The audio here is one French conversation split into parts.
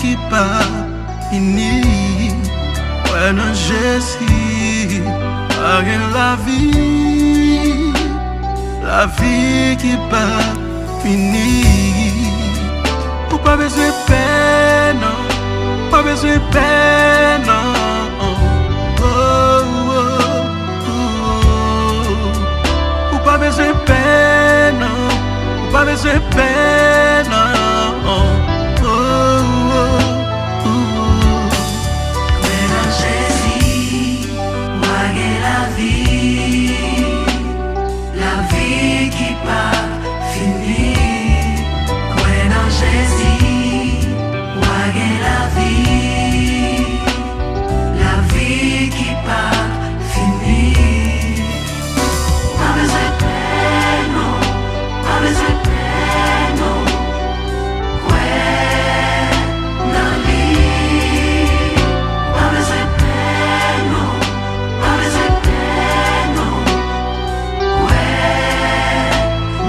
qui pas fini. Ouais, non, Jessie, la vie qui pas fini. Ou pas besoin de peine, non, pas besoin de peine, non. Oh, oh, oh. Ou pas besoin de peine, non, ou pas besoin de peine, non. Oh, oh, oh. Maintenant Jésus, moi j'ai la vie qui pas fini. Maintenant Jésus, moi j'ai la vie qui pas fini. Pas besoin de peine, non, pas besoin de peine, non. Ouais, dans lit, pas besoin de peine, non, pas besoin de peine, non. Ouais,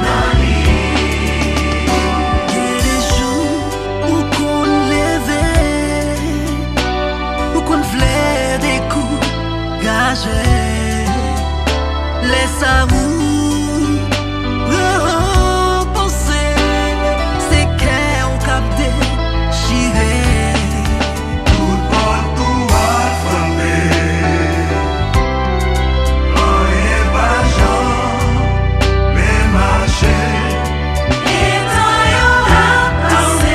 dans lit. Il y a des jours où qu'on levait, où qu'on voulait des coups gagés. Laisse à vous repenser, c'est qu'on cap déchiré. Tout partout à flamber, rien pas genre, mais marcher. Et tant y'en a passé,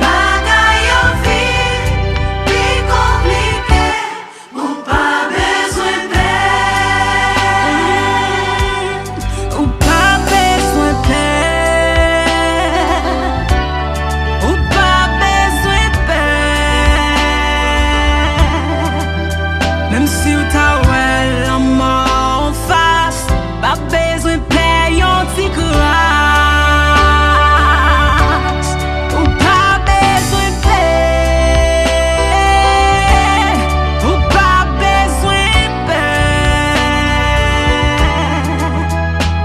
bagaille y'en vie, plus compliqué, ou pas besoin de peine. Ou pas besoin de peine, ou pas besoin de peine. Même si ou t'as ouais la mort en face, pas besoin de payer un petit grâce. Ou pas besoin de peine, ou pas besoin de peine.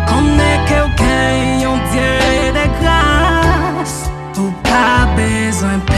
Qu'on est quelqu'un, on Dieu de grâce, ou pas besoin de peine.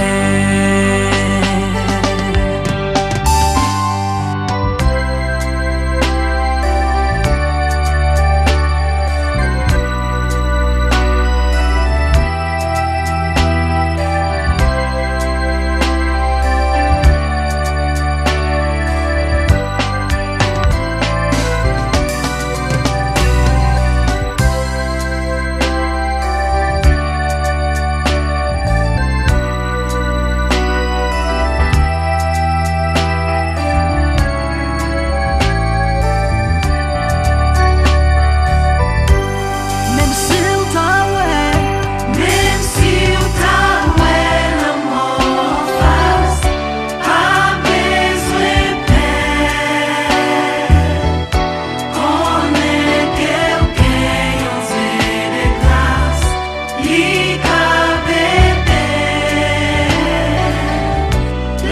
Même si ou t'as ouais, Même si ou t'as ouais la mort en face, pas besoin de peine. On est quelqu'un, on fait des grâces, li capete.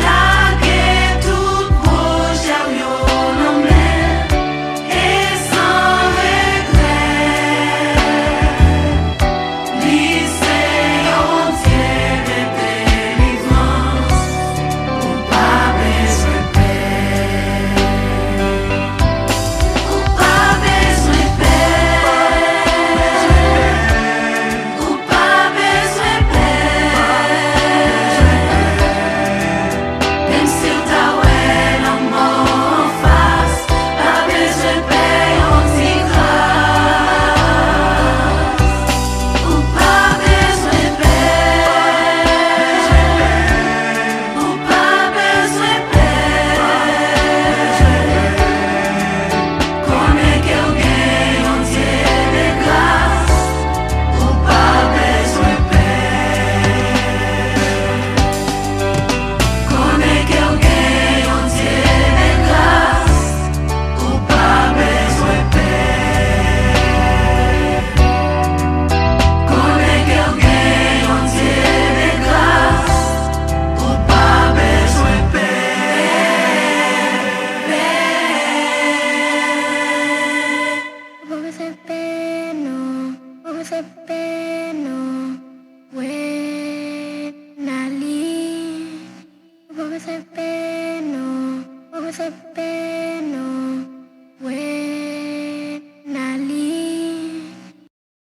La guerre tout proche à yon mer, et sans regret. Lycée entier de délivrance, ou pas besoin de peine, ou pas besoin de peine, ou pas besoin de peine. Même si t'as ouais la mort en face, pas besoin de payer un petit grâce. Ou pas besoin de peine, ou pas besoin de peine. Connais quelqu'un entier de grâce, ou pas besoin de peine. Connais quelqu'un entier de grâce, ou pas besoin de peine. Connais quelqu'un entier de grâce, ou pas besoin de peine. Pas besoin de peine, non, pas besoin de peine, non. Ouais. bezwen